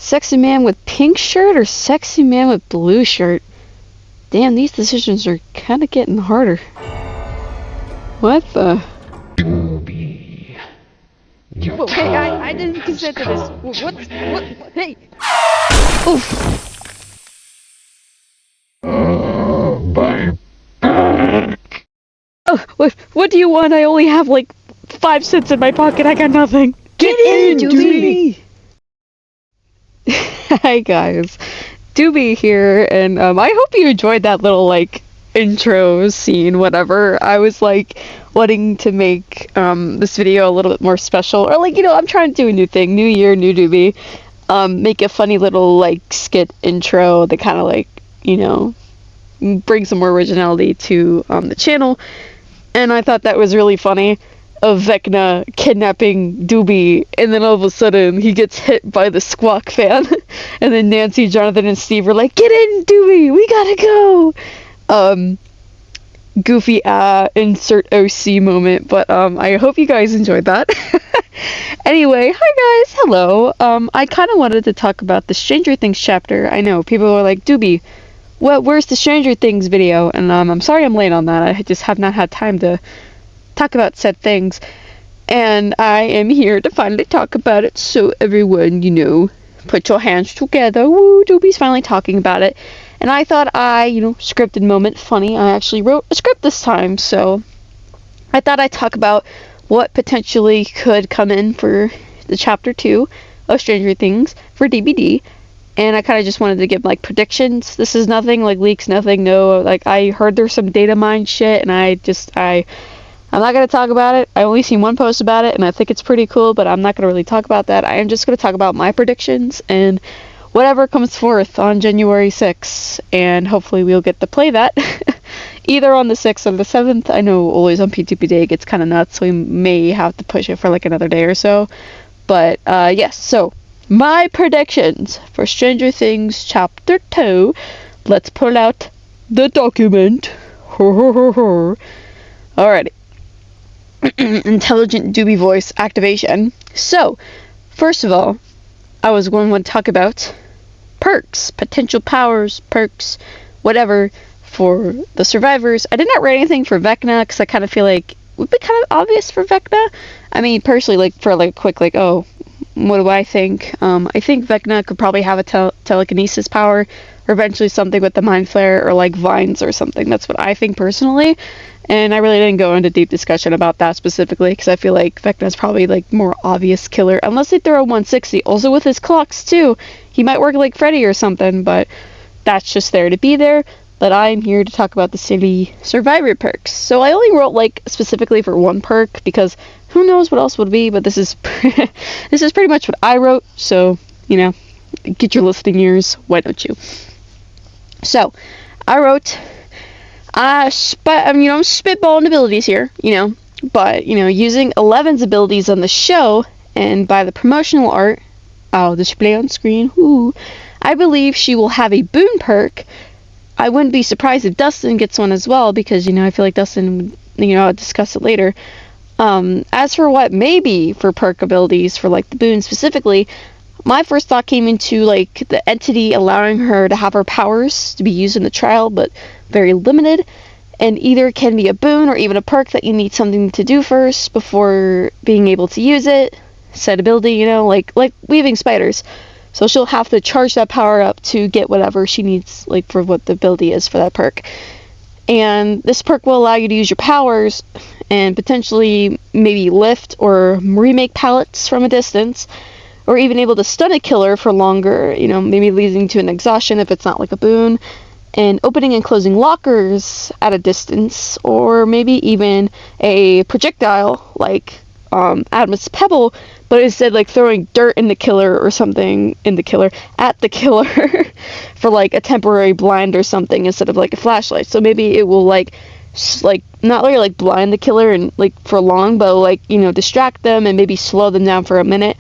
Sexy man with pink shirt or sexy man with blue shirt? Damn, these decisions are kind of getting harder. What the? Doobie. Whoa, hey, I didn't consent to this. What? Hey! Oof! My back. Oh, what do you want? I only have like 5 cents in my pocket. I got nothing. Get in, Doobie! Hi guys, Doobie here, and I hope you enjoyed that little like intro scene, whatever. I was like wanting to make this video a little bit more special, or like, you know, I'm trying to do a new thing, new year, new Doobie. Make a funny little like skit intro that kind of like, you know, bring some more originality to the channel, and I thought that was really funny. Of Vecna kidnapping Doobie, and then all of a sudden he gets hit by the squawk fan, and then Nancy, Jonathan, and Steve were like, "Get in, Doobie, we gotta go." Goofy insert OC moment, but I hope you guys enjoyed that. Anyway, hi guys, hello. I kind of wanted to talk about the Stranger Things chapter. I know people are like, Doobie, where's the Stranger Things video? And I'm sorry I'm late on that. I just have not had time to talk about said things, and I am here to finally talk about it, so everyone, you know, put your hands together. Woo, Doobie's finally talking about it, and I thought scripted moment, funny, I actually wrote a script this time, so I thought I'd talk about what potentially could come in for the chapter 2 of Stranger Things for DBD, and I kind of just wanted to give like predictions. This is nothing like leaks, nothing, no, like I heard there's some data mine shit, and I'm not going to talk about it. I only seen one post about it, and I think it's pretty cool, but I'm not going to really talk about that. I am just going to talk about my predictions and whatever comes forth on January 6th, and hopefully we'll get to play that either on the 6th or the 7th. I know always on P2P Day it gets kind of nuts, so we may have to push it for like another day or so. But yes, so my predictions for Stranger Things Chapter 2. Let's pull out the document. Alrighty. Intelligent Doobie voice activation. So, first of all, I was going to talk about perks, potential powers, perks, whatever, for the survivors. I did not write anything for Vecna, because I kind of feel like it would be kind of obvious for Vecna. I mean, personally, like, for like a quick, like, oh, what do I think? I think Vecna could probably have a telekinesis power, or eventually something with the Mind Flare, or like vines or something. That's what I think personally. And I really didn't go into deep discussion about that specifically, because I feel like Vecna's probably like more obvious killer, unless they throw a 160. Also with his clocks too, he might work like Freddy or something, but that's just there to be there. But I'm here to talk about the city survivor perks. So I only wrote like specifically for one perk, because who knows what else would be, but this is this is pretty much what I wrote, so, you know, get your listening ears, why don't you? So, I wrote, I'm spitballing abilities here, you know, but, you know, using 11's abilities on the show, and by the promotional art, I'll display on screen, I believe she will have a boon perk. I wouldn't be surprised if Dustin gets one as well, because, you know, I feel like Dustin would, you know, I'll discuss it later. As for what maybe for perk abilities, for, like, the boon specifically, my first thought came into, like, the entity allowing her to have her powers to be used in the trial, but very limited, and either can be a boon or even a perk that you need something to do first before being able to use it. Said ability, you know, like weaving spiders. So she'll have to charge that power up to get whatever she needs, like, for what the ability is for that perk. And this perk will allow you to use your powers and potentially maybe lift or remake pallets from a distance, or even able to stun a killer for longer, you know, maybe leading to an exhaustion if it's not like a boon, and opening and closing lockers at a distance, or maybe even a projectile like Adam's Pebble, but instead like throwing dirt in the killer or something at the killer for like a temporary blind or something instead of like a flashlight. So maybe it will like not really like blind the killer and like for long, but like, you know, distract them and maybe slow them down for a minute.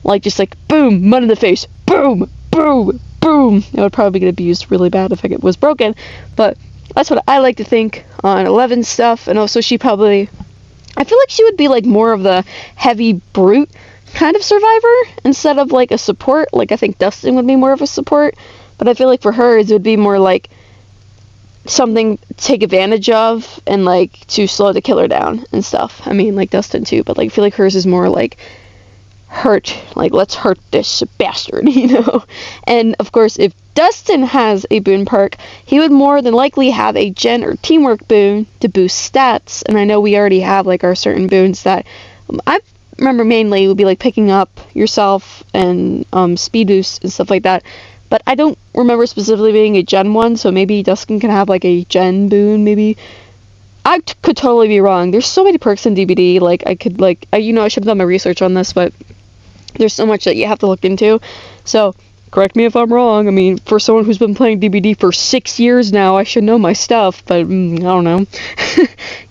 Like, just like, boom, mud in the face, boom, boom, boom. It would probably get abused really bad if it was broken, but that's what I like to think on 11 stuff. And also she probably, I feel like she would be like more of the heavy brute kind of survivor instead of like a support. Like I think Dustin would be more of a support, but I feel like for hers it would be more like something to take advantage of and like to slow the killer down and stuff. I mean, like Dustin too, but like I feel like hers is more like hurt, like let's hurt this bastard, And of course, if Dustin has a boon perk, he would more than likely have a gen or teamwork boon to boost stats. And I know we already have like our certain boons that I remember mainly would be like picking up yourself and speed boost and stuff like that. But I don't remember specifically being a gen one, so maybe Dustin can have like a gen boon, maybe. I could totally be wrong. There's so many perks in DBD, like I could like, I should have done my research on this, but there's so much that you have to look into. So, correct me if I'm wrong. I mean, for someone who's been playing DBD for 6 years now, I should know my stuff, but I don't know.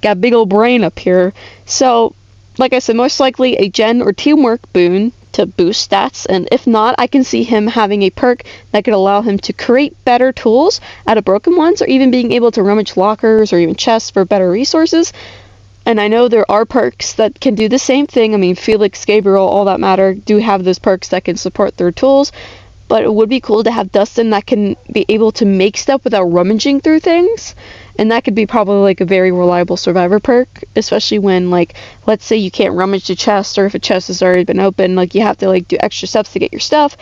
Got a big old brain up here. So, like I said, most likely a gen or teamwork boon to boost stats, and if not, I can see him having a perk that could allow him to create better tools out of broken ones, or even being able to rummage lockers or even chests for better resources. And I know there are perks that can do the same thing. I mean, Felix, Gabriel, all that matter, do have those perks that can support their tools, but it would be cool to have Dustin that can be able to make stuff without rummaging through things. And that could be probably like a very reliable survivor perk, especially when, like, let's say you can't rummage the chest, or if a chest has already been opened, like you have to like do extra steps to get your stuff.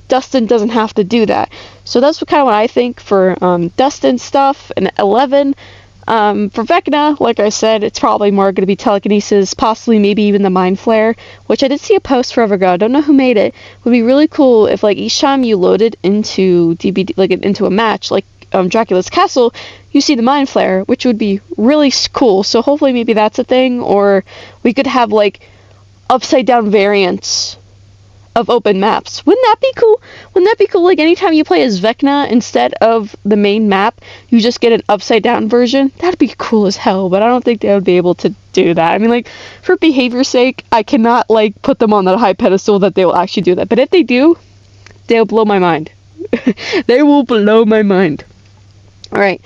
Dustin doesn't have to do that. So that's kind of what I think for Dustin stuff. And 11, for Vecna, like I said, it's probably more going to be telekinesis, possibly maybe even the mind flare, which I did see a post forever ago. I don't know who made it. It would be really cool if like each time you loaded into DBD, like into a match, like Dracula's Castle, you see the mind flare, which would be really cool. So hopefully maybe that's a thing, or we could have like upside down variants of open maps. Wouldn't that be cool? Wouldn't that be cool? Like anytime you play as Vecna, instead of the main map, you just get an upside down version. That'd be cool as hell, but I don't think they would be able to do that. I mean, like, for behavior's sake, I cannot like put them on that high pedestal that they will actually do that. But if they do, they'll blow my mind. They will blow my mind. Alright,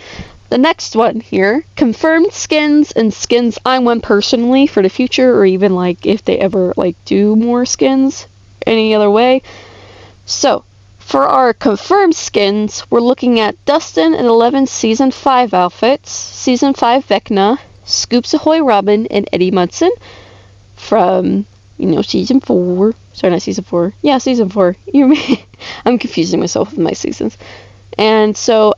the next one here, confirmed skins and skins I want personally for the future, or even like if they ever like do more skins any other way. So, for our confirmed skins, we're looking at Dustin and 11 Season 5 outfits, Season 5 Vecna, Scoops Ahoy Robin, and Eddie Munson from, Season 4. Sorry, not Season 4. Yeah, Season 4. I'm confusing myself with my seasons. And so,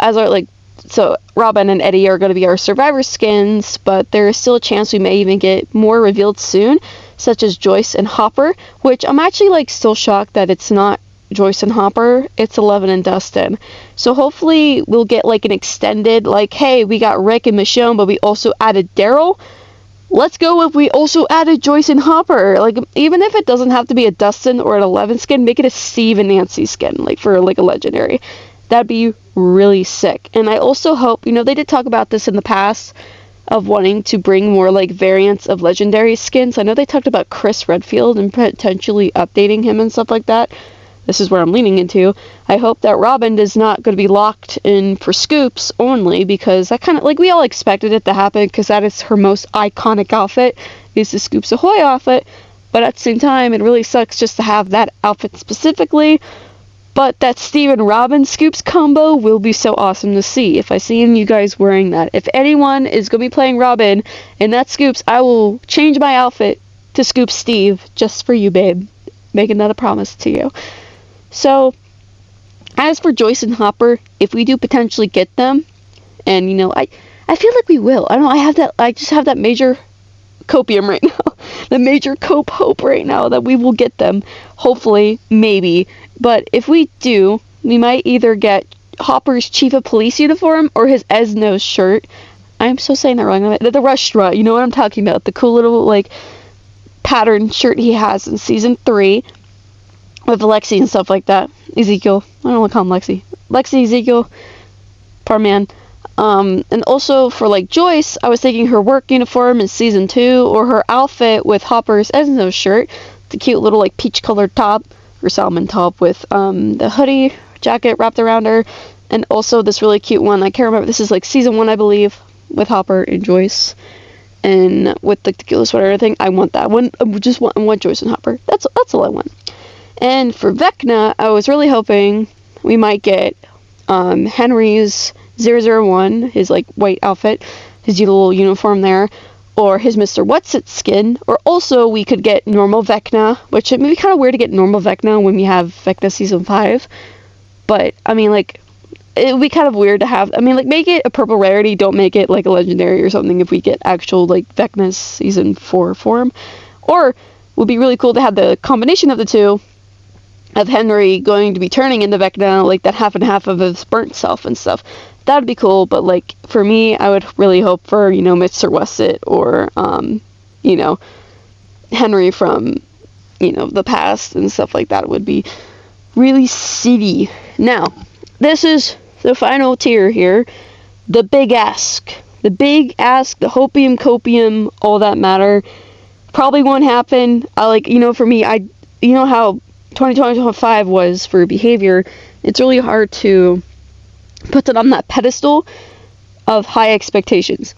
so Robin and Eddie are going to be our survivor skins, but there is still a chance we may even get more revealed soon, such as Joyce and Hopper, which I'm actually like still shocked that it's not Joyce and Hopper, it's 11 and Dustin. So hopefully we'll get like an extended, like, hey, we got Rick and Michonne, but we also added Daryl. Let's go if we also added Joyce and Hopper. Like, even if it doesn't have to be a Dustin or an 11 skin, make it a Steve and Nancy skin, like for like a legendary. That'd be really sick. And I also hope, they did talk about this in the past, of wanting to bring more like variants of legendary skins. I know they talked about Chris Redfield and potentially updating him and stuff like that. This is where I'm leaning into. I hope that Robin is not going to be locked in for Scoops only, because that kind of, like, we all expected it to happen, because that is her most iconic outfit, is the Scoops Ahoy outfit. But at the same time, it really sucks just to have that outfit specifically. But that Steve and Robin Scoops combo will be so awesome to see. If I see any of you guys wearing that. If anyone is going to be playing Robin and that Scoops, I will change my outfit to Scoops Steve just for you, babe. Making that a promise to you. So, as for Joyce and Hopper, if we do potentially get them, and I feel like we will. I just have that major copium right now. The major cope hope right now that we will get them. Hopefully, maybe. But if we do, we might either get Hopper's Chief of Police uniform or his Esno's shirt. I'm so saying that wrong. The Rushtra, you know what I'm talking about. The cool little, like, pattern shirt he has in Season 3 with Lexi and stuff like that. Ezekiel. I don't want to call him Lexi. Lexi, Ezekiel. Poor man. And also for like Joyce, I was thinking her work uniform in Season 2, or her outfit with Hopper's Esno shirt, the cute little like peach colored top or salmon top with the hoodie jacket wrapped around her, and also this really cute one. I can't remember. This is like Season 1, I believe, with Hopper and Joyce. and with like the killer sweater and everything. I want that. I want Joyce and Hopper. That's all I want. And for Vecna, I was really hoping we might get Henry's 001, his like white outfit, his little uniform there, or his Mr. What's-It skin, or also we could get normal Vecna, which it may be kind of weird to get normal Vecna when we have Vecna Season 5, but, I mean, like, it would be kind of weird to have, I mean, like, make it a purple rarity, don't make it, like, a legendary or something if we get actual, like, Vecna Season 4 form, or it would be really cool to have the combination of the two, of Henry going to be turning into Vecna, like, that half and half of his burnt self and stuff. That would be cool, but, like, for me, I would really hope for, you know, Mr. Wessett or, you know, Henry from, you know, the past and stuff like that. It would be really silly. Now, this is the final tier here. The big ask. The big ask, the hopium, copium, all that matter. Probably won't happen. You know, for me, you know how 2025 was for behavior. It's really hard to put it on that pedestal of high expectations.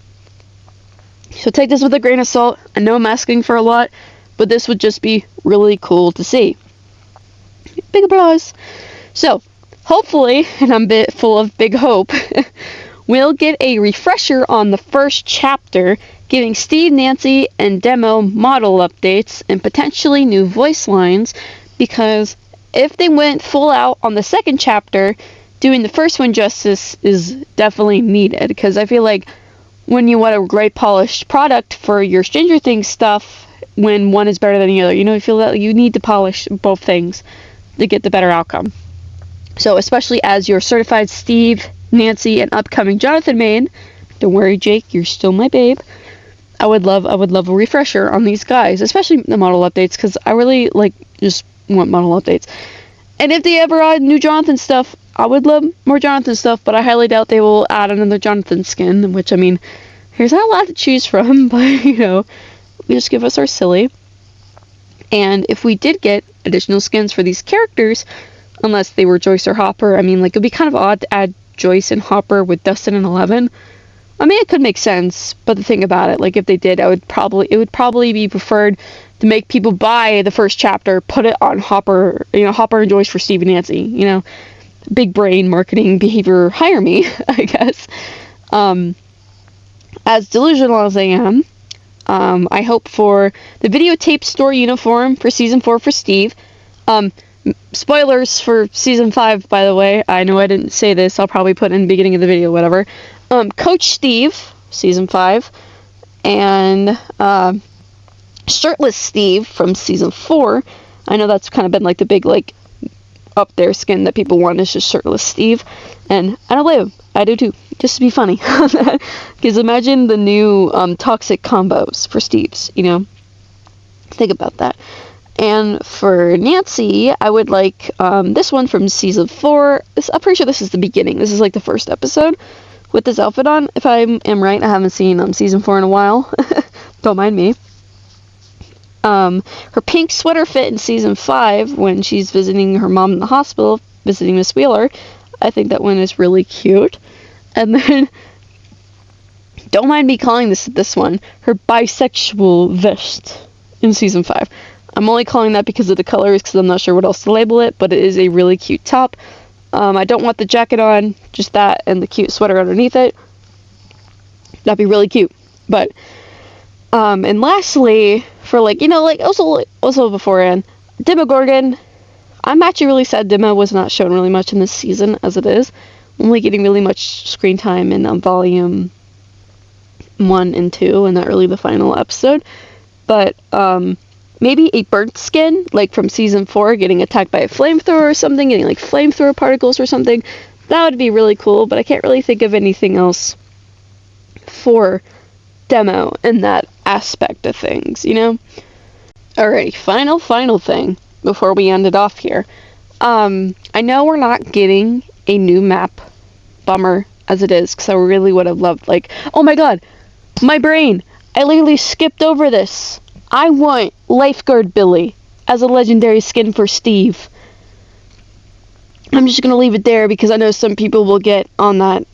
So take this with a grain of salt. I know I'm asking for a lot, but this would just be really cool to see. Big applause. So, hopefully, and I'm a bit full of big hope, we'll get a refresher on the first chapter, giving Steve, Nancy, and Demo model updates and potentially new voice lines, because if they went full out on the second chapter, doing the first one justice is definitely needed, because I feel like when you want a great polished product for your Stranger Things stuff, when one is better than the other, you know, you feel that you need to polish both things to get the better outcome. So especially as your certified Steve, Nancy, and upcoming Jonathan main, don't worry, Jake, you're still my babe. I would love a refresher on these guys, especially the model updates, because I really just want model updates. And if they ever add new Jonathan stuff, I would love more Jonathan stuff, but I highly doubt they will add another Jonathan skin, which, I mean, there's not a lot to choose from, but, you know, just give us our silly. And if we did get additional skins for these characters, unless they were Joyce or Hopper, I mean, like, it'd be kind of odd to add Joyce and Hopper with Dustin and Eleven. I mean, it could make sense, but the thing about it, like, if they did, it would probably be preferred to make people buy the first chapter, put it on Hopper, you know, Hopper and Joyce for Steve and Nancy, you know, big brain marketing behavior, hire me, I guess. As delusional as I am, I hope for the videotape store uniform for Season 4 for Steve. Spoilers for Season 5, by the way. I know I didn't say this. I'll probably put it in the beginning of the video, whatever. Coach Steve, Season 5. And Shirtless Steve from Season 4. I know that's kind of been like the big, like, up there skin that people want is just Shirtless Steve. And I don't blame him. I do too. Just to be funny. Because imagine the new toxic combos for Steve's, you know? Think about that. And for Nancy, I would like this one from Season 4. I'm pretty sure this is the beginning. This is like the first episode with this outfit on. If I am right, I haven't seen Season 4 in a while. Don't mind me. Her pink sweater fit in Season 5 when she's visiting her mom in the hospital, visiting Miss Wheeler. I think that one is really cute. And then, don't mind me calling this one, her bisexual vest in Season 5. I'm only calling that because of the colors, because I'm not sure what else to label it, but it is a really cute top. I don't want the jacket on, just that and the cute sweater underneath it. That'd be really cute. But, and lastly, for also beforehand, Demogorgon. I'm actually really sad Demo was not shown really much in this season, as it is. Only getting really much screen time in volume 1 and 2 and the final episode. But, maybe a burnt skin, like from Season 4, getting attacked by a flamethrower or something, getting like flamethrower particles or something. That would be really cool, but I can't really think of anything else for Demo in that aspect of things, you know? Alrighty, final thing before we end it off here. I know we're not getting a new map. Bummer as it is, because I really would have loved, like, oh my god, my brain! I literally skipped over this. I want Lifeguard Billy as a legendary skin for Steve. I'm just going to leave it there because I know some people will get on that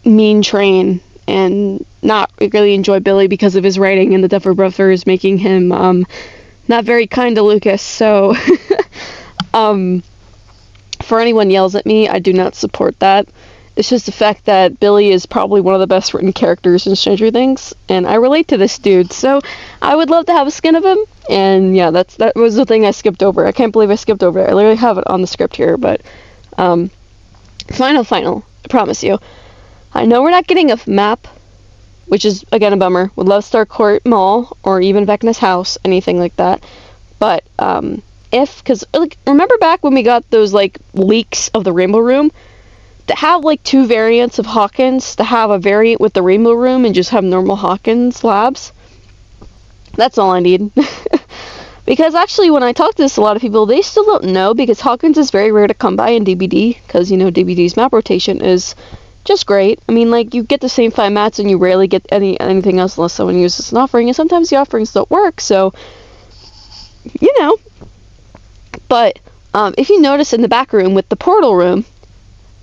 mean train and not really enjoy Billy because of his writing and the Duffer Brothers making him not very kind to Lucas. So for anyone yells at me, I do not support that. It's just the fact that Billy is probably one of the best written characters in Stranger Things, and I relate to this dude, so I would love to have a skin of him. And yeah, that was the thing I skipped over. I can't believe I skipped over it. I literally have it on the script here, but final, I promise you. I know we're not getting a map, which is again a bummer. Would love Starcourt Mall or even Vecna's house, anything like that. But because like, remember back when we got those like leaks of the Rainbow Room? To have like 2 variants of Hawkins, to have a variant with the Rainbow Room and just have normal Hawkins labs. That's all I need. Because actually when I talk to this, a lot of people, they still don't know, because Hawkins is very rare to come by in DBD, because you know DBD's map rotation is just great. I mean, like, you get the same 5 mats and you rarely get anything else unless someone uses an offering, and sometimes the offerings don't work, so you know. But if you notice in the back room with the portal room,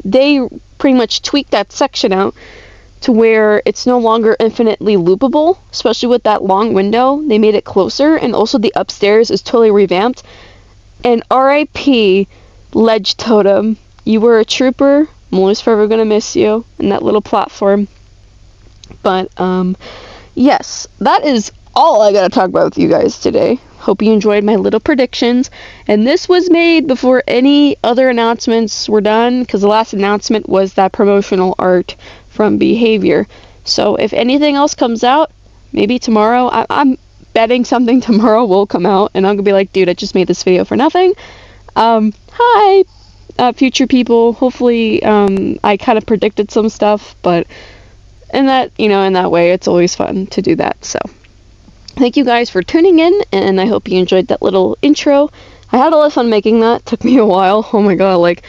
they pretty much tweaked that section out to where it's no longer infinitely loopable, especially with that long window. They made it closer, and also the upstairs is totally revamped. And RIP Ledge Totem, you were a trooper. I'm always forever gonna miss you in that little platform. But yes, that is all I gotta talk about with you guys today. Hope you enjoyed my little predictions. And this was made before any other announcements were done, because the last announcement was that promotional art from Behavior. So if anything else comes out, maybe tomorrow, I'm betting something tomorrow will come out, and I'm gonna be like, dude, I just made this video for nothing. Hi, future people. Hopefully, I kind of predicted some stuff, but in that way, it's always fun to do that. So thank you guys for tuning in, and I hope you enjoyed that little intro. I had a lot of fun making that. Took me a while. Oh my god, like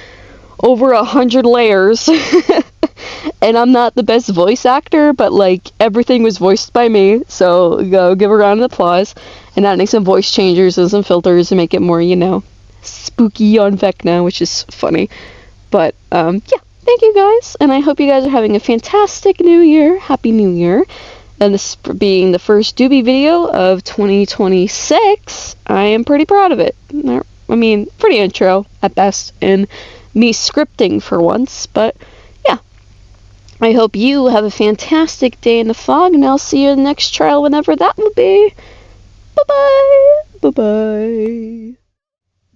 over 100 layers. And I'm not the best voice actor, but like everything was voiced by me, so go give a round of applause. And adding some voice changers and some filters to make it more, spooky on Vecna, which is funny. But yeah, thank you guys, and I hope you guys are having a fantastic new year. Happy New Year. And this being the first Doobie video of 2026, I am pretty proud of it. I mean, pretty intro at best, and me scripting for once, but yeah. I hope you have a fantastic day in the fog, and I'll see you in the next trial whenever that will be. Bye-bye. Bye-bye.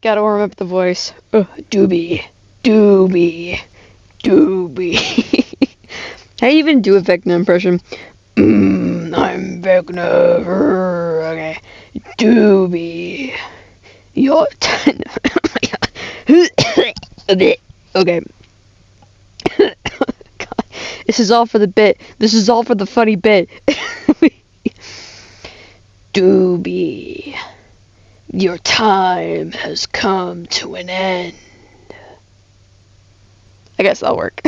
Gotta warm up the voice. Doobie. Doobie. Doobie. How do you even do a Vecna impression? I'm Vecna. Okay. Doobie. Your turn. Okay. God. This is all for the bit. This is all for the funny bit. Doobie. Your time has come to an end. I guess that'll work.